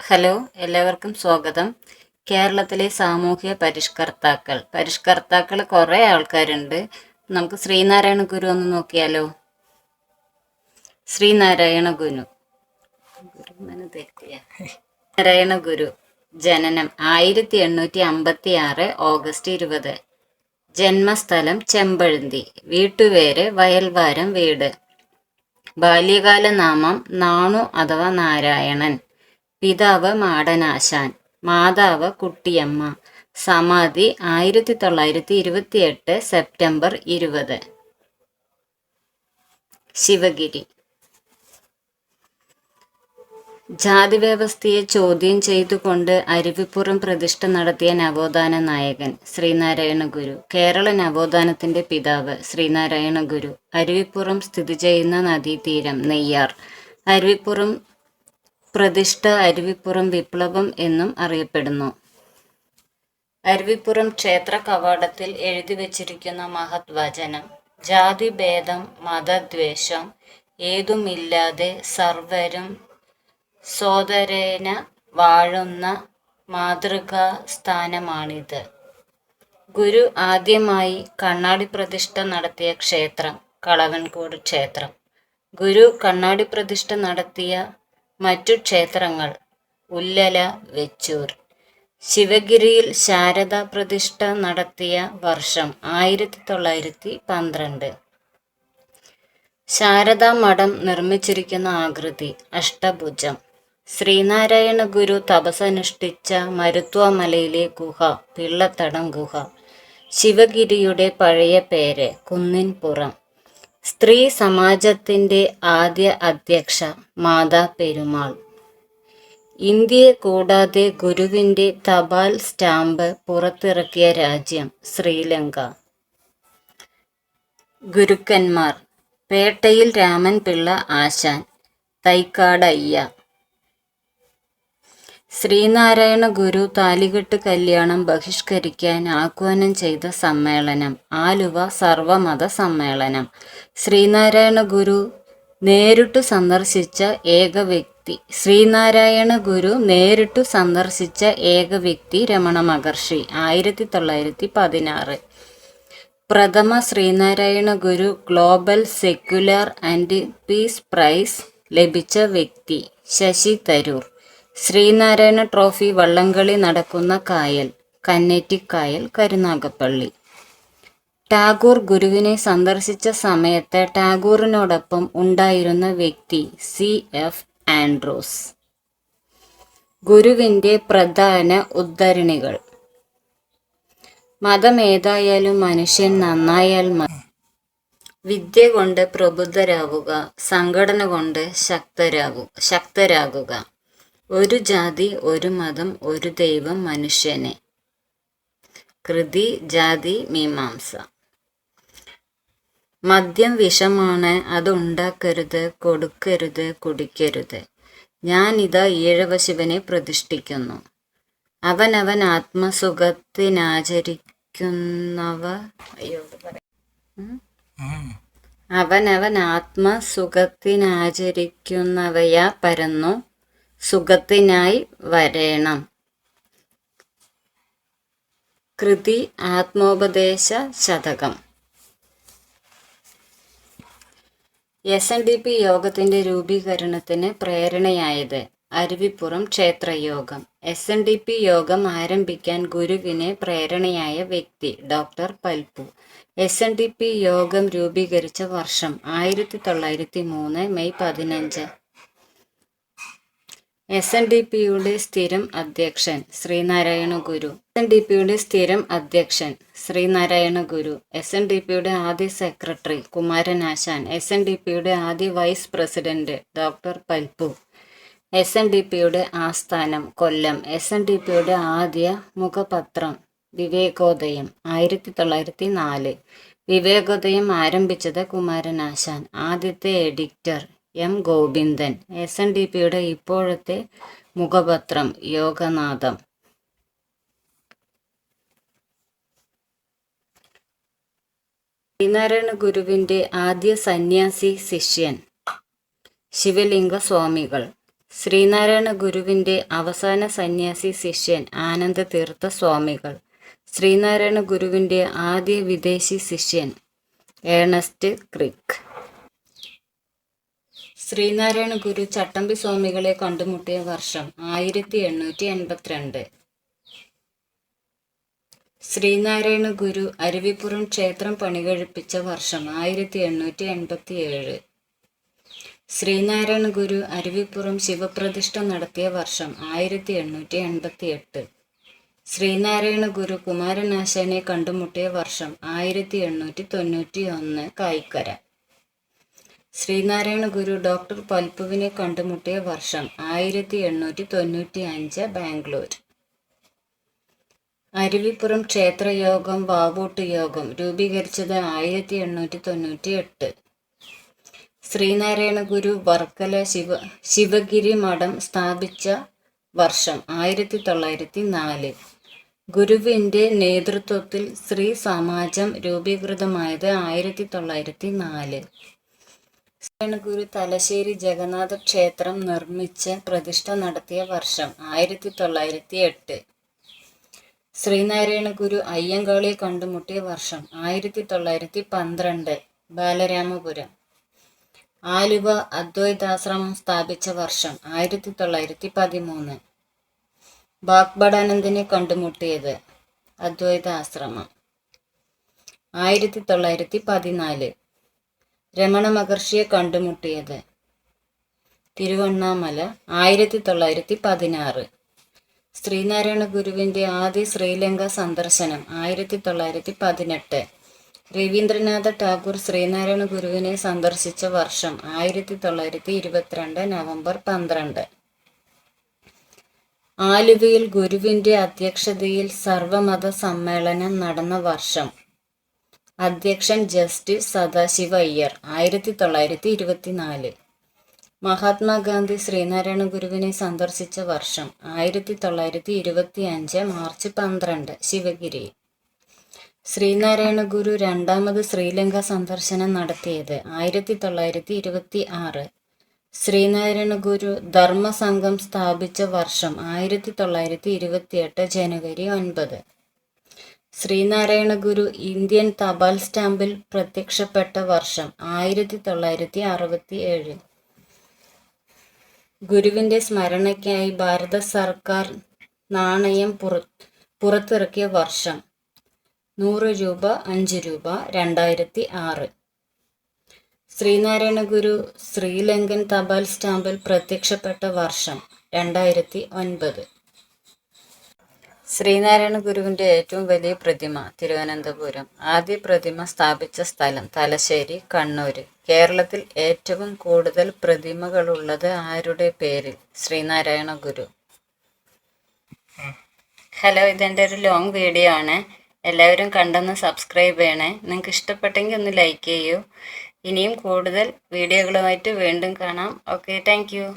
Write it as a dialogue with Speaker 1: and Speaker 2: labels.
Speaker 1: Hello, എല്ലാവർക്കും സ്വാഗതം. കേരളത്തിലെ സാമൂഹ്യ പരിഷ്കർത്താക്കൾ കുറേ ആൾക്കാരുണ്ട്. നമുക്ക് ശ്രീനാരായണ ഗുരു ഒന്ന് നോക്കിയാലോ. ശ്രീനാരായണ ഗുരു നാരായണ ഗുരു ജനനം 1856 ഓഗസ്റ്റ് 20. ജന്മസ്ഥലം ചെമ്പഴന്തി. വീട്ടുപേര് വയൽവാരം വീട്. ബാല്യകാല നാമം നാണു അഥവാ നാരായണൻ. പിതാവ് മാടനാശാൻ, മാതാവ് കുട്ടിയമ്മ. സമാധി 1928 സെപ്റ്റംബർ 20. ശിവഗിരി. ജാതിവ്യവസ്ഥയെ ചോദ്യം ചെയ്തുകൊണ്ട് അരുവിപ്പുറം പ്രതിഷ്ഠ നടത്തിയ നവോത്ഥാന നായകൻ ശ്രീനാരായണ ഗുരു. കേരള നവോത്ഥാനത്തിന്റെ പിതാവ് ശ്രീനാരായണ ഗുരു. അരുവിപ്പുറം സ്ഥിതി ചെയ്യുന്ന നദീതീരം നെയ്യാർ. അരുവിപ്പുറം പ്രതിഷ്ഠ അരുവിപ്പുറം വിപ്ലവം എന്നും അറിയപ്പെടുന്നു. അരുവിപ്പുറം ക്ഷേത്ര കവാടത്തിൽ എഴുതി വച്ചിരിക്കുന്ന മഹത് വചനം: ജാതിഭേദം മതദ്വേഷം ഏതുമില്ലാതെ സർവരും സോദരേന വാഴുന്ന മാതൃകാ സ്ഥാനമാണിത്. ഗുരു ആദ്യമായി കണ്ണാടി പ്രതിഷ്ഠ നടത്തിയ ക്ഷേത്രം കളവൻകോട് ക്ഷേത്രം. ഗുരു കണ്ണാടി പ്രതിഷ്ഠ നടത്തിയ മറ്റു ക്ഷേത്രങ്ങൾ ഉല്ലല, വെച്ചൂർ. ശിവഗിരിയിൽ ശാരദാ പ്രതിഷ്ഠ നടത്തിയ വർഷം 1912. ശാരദാ മഠം നിർമ്മിച്ചിരിക്കുന്ന ആകൃതി അഷ്ടഭുജം. ശ്രീനാരായണ ഗുരു തപസ്സനുഷ്ഠിച്ച മരുത്വാമലയിലെ ഗുഹ പിള്ളത്തടം ഗുഹ. ശിവഗിരിയുടെ പഴയ പേര് കുന്നിൻപുറം. സ്ത്രീ സമാജത്തിന്റെ ആദ്യ അധ്യക്ഷ മാതാ പെരുമാൾ. ഇന്ത്യയെ കൂടാതെ ഗുരുവിന്റെ തപാൽ സ്റ്റാമ്പ് പുറത്തിറക്കിയ രാജ്യം ശ്രീലങ്ക. ഗുരുക്കന്മാർ: പേട്ടയിൽ രാമൻപിള്ള ആശാൻ, തൈക്കാടയ്യ. ശ്രീനാരായണ ഗുരു താലികെട്ട് കല്യാണം ബഹിഷ്കരിക്കാൻ ആഹ്വാനം ചെയ്ത സമ്മേളനം ആലുവ സർവമത സമ്മേളനം. ശ്രീനാരായണ ഗുരു നേരിട്ടു സന്ദർശിച്ച ഏക വ്യക്തി രമണ മഹർഷി. 1916. പ്രഥമ Sreenarayana Guru global secular and peace prize ലഭിച്ച വ്യക്തി ശശി തരൂർ. ശ്രീനാരായണ ട്രോഫി വള്ളംകളി നടക്കുന്ന കായൽ കന്നേറ്റിക്കായൽ, കരുനാഗപ്പള്ളി. ടാഗോർ ഗുരുവിനെ സന്ദർശിച്ച സമയത്ത് ടാഗോറിനോടൊപ്പം ഉണ്ടായിരുന്ന വ്യക്തി CF ആൻഡ്രൂസ്. ഗുരുവിന്റെ പ്രധാന ഉദ്ധരണികൾ: മതമേതായാലും മനുഷ്യൻ നന്നായാൽ മതി. വിദ്യ കൊണ്ട് പ്രബുദ്ധരാവുക, സംഘടന കൊണ്ട് ശക്തരാകുക. ഒരു ജാതി, ഒരു മതം, ഒരു ദൈവം മനുഷ്യനെ. കൃതി ജാതി മീമാംസ. മദ്യം വിഷമാണ്, അത് ഉണ്ടാക്കരുത്, കൊടുക്കരുത്, കുടിക്കരുത്. ഞാനിതാ ഈഴവ ശിവനെ പ്രതിഷ്ഠിക്കുന്നു. അവനവൻ ആത്മസുഖത്തിനാചരിക്കുന്നവയാ പരന്നു സുഖത്തിനായി വരേണം. കൃതി ആത്മോപദേശ ശതകം. SNDP യോഗത്തിന്റെ രൂപീകരണത്തിന് പ്രേരണയായത് അരുവിപ്പുറം ക്ഷേത്രയോഗം. SNDP യോഗം ആരംഭിക്കാൻ ഗുരുവിന് പ്രേരണയായ വ്യക്തി ഡോക്ടർ പൽപു. SNDP യോഗം രൂപീകരിച്ച വർഷം 1903 മെയ് 15. SNDPയുടെ സ്ഥിരം അധ്യക്ഷൻ ശ്രീനാരായണ ഗുരു. SNDPയുടെ ആദ്യ സെക്രട്ടറി കുമാരനാശാൻ. SNDPയുടെ ആദ്യ വൈസ് പ്രസിഡന്റ് ഡോക്ടർ പൽപു. SNDPയുടെ ആസ്ഥാനം കൊല്ലം. SNDPയുടെ ആദ്യ മുഖപത്രം വിവേകോദയം 1904. വിവേകോദയം ആരംഭിച്ചത് കുമാരനാശാൻ. ആദ്യത്തെ എഡിറ്റർ M. ഗോവിന്ദൻ. SNDPയുടെ ഇപ്പോഴത്തെ മുഖപത്രം യോഗനാഥം. ശ്രീനാരായണ ഗുരുവിന്റെ ആദ്യ സന്യാസി ശിഷ്യൻ ശിവലിംഗ സ്വാമികൾ. ശ്രീനാരായണ ഗുരുവിൻ്റെ അവസാന സന്യാസി ശിഷ്യൻ ആനന്ദ തീർത്ഥ സ്വാമികൾ. ശ്രീനാരായണ ഗുരുവിൻ്റെ ആദ്യ വിദേശി ശിഷ്യൻ ഏണസ്റ്റ് ക്രിക്ക്. ശ്രീനാരായണ ഗുരു ചട്ടമ്പി സ്വാമികളെ കണ്ടുമുട്ടിയ വർഷം 1882. ശ്രീനാരായണ ഗുരു അരുവിപ്പുറം ക്ഷേത്രം പണികഴിപ്പിച്ച വർഷം 1887. ശ്രീനാരായണ ഗുരു അരുവിപ്പുറം ശിവപ്രതിഷ്ഠ നടത്തിയ വർഷം 1888. ശ്രീനാരായണ ഗുരു കുമാരനാശാനെ കണ്ടുമുട്ടിയ വർഷം 1891 കായിക്കര. ശ്രീനാരായണ ഗുരു ഡോക്ടർ പൽപ്പുവിനെ കണ്ടുമുട്ടിയ വർഷം 1895 ബാംഗ്ലൂർ. അരുവിപ്പുറം ക്ഷേത്രയോഗം വാവോട്ട് യോഗം രൂപീകരിച്ചത് 1898. ശ്രീനാരായണ ഗുരു വർക്കല ശിവഗിരി മഠം സ്ഥാപിച്ച വർഷം 1904. ഗുരുവിൻ്റെ നേതൃത്വത്തിൽ ശ്രീ സമാജം രൂപീകൃതമായത് 1904. ശ്രീനാരായണ ഗുരു തലശ്ശേരി ജഗന്നാഥ ക്ഷേത്രം നിർമ്മിച്ച് പ്രതിഷ്ഠ നടത്തിയ വർഷം 1908. ശ്രീനാരായണ ഗുരു അയ്യങ്കാളിയെ കണ്ടുമുട്ടിയ വർഷം 1912 ബാലരാമപുരം. ആലുവ അദ്വൈതാശ്രമം സ്ഥാപിച്ച വർഷം 1913. ബാഗ്ഭടാനന്ദനെ കണ്ടുമുട്ടിയത് അദ്വൈതാശ്രമം 1914. രമണ മഹർഷിയെ കണ്ടുമുട്ടിയത് തിരുവണ്ണാമല 1916. ശ്രീനാരായണ ഗുരുവിൻ്റെ ആദ്യ ശ്രീലങ്ക സന്ദർശനം 1918. രവീന്ദ്രനാഥ ടാഗോർ ശ്രീനാരായണ ഗുരുവിനെ സന്ദർശിച്ച വർഷം 1922 നവംബർ 12. ആലുവയിൽ ഗുരുവിൻ്റെ അധ്യക്ഷതയിൽ സർവമത സമ്മേളനം നടന്ന വർഷം. അധ്യക്ഷൻ ജസ്റ്റിസ് സദാശിവ അയ്യർ 1924. മഹാത്മാഗാന്ധി ശ്രീനാരായണ ഗുരുവിനെ സന്ദർശിച്ച വർഷം 1925 മാർച്ച് 12 ശിവഗിരി. ശ്രീനാരായണ ഗുരു രണ്ടാമത് ശ്രീലങ്ക സന്ദർശനം നടത്തിയത് 1926. ശ്രീനാരായണ ഗുരു ധർമ്മസംഘം സ്ഥാപിച്ച വർഷം 1928 ജനുവരി 9. ശ്രീനാരായണ ഗുരു ഇന്ത്യൻ തപാൽ സ്റ്റാമ്പിൽ പ്രത്യക്ഷപ്പെട്ട വർഷം 1967. ഗുരുവിൻ്റെ സ്മരണയ്ക്കായി ഭാരത സർക്കാർ നാണയം പുറത്തിറക്കിയ വർഷം. 100 രൂപ 5 രൂപ 2006. ശ്രീനാരായണ ഗുരു ശ്രീലങ്കൻ തപാൽ സ്റ്റാമ്പിൽ പ്രത്യക്ഷപ്പെട്ട വർഷം 2009. ശ്രീനാരായണ ഗുരുവിൻ്റെ ഏറ്റവും വലിയ പ്രതിമ തിരുവനന്തപുരം. ആദ്യ പ്രതിമ സ്ഥാപിച്ച സ്ഥലം തലശ്ശേരി, കണ്ണൂർ. കേരളത്തിൽ ഏറ്റവും കൂടുതൽ പ്രതിമകളുള്ളത് ആരുടെ പേരിൽ? ശ്രീനാരായണ ഗുരു. ഹലോ, ഇതെൻ്റെ ഒരു ലോങ് വീഡിയോ ആണ്. എല്ലാവരും കണ്ടൊന്ന് സബ്സ്ക്രൈബ് ചെയ്യണേ. നിങ്ങൾക്ക് ഇഷ്ടപ്പെട്ടെങ്കിൽ ഒന്ന് ലൈക്ക് ചെയ്യൂ. ഇനിയും കൂടുതൽ വീഡിയോകളുമായിട്ട് വീണ്ടും കാണാം. Okay, thank you.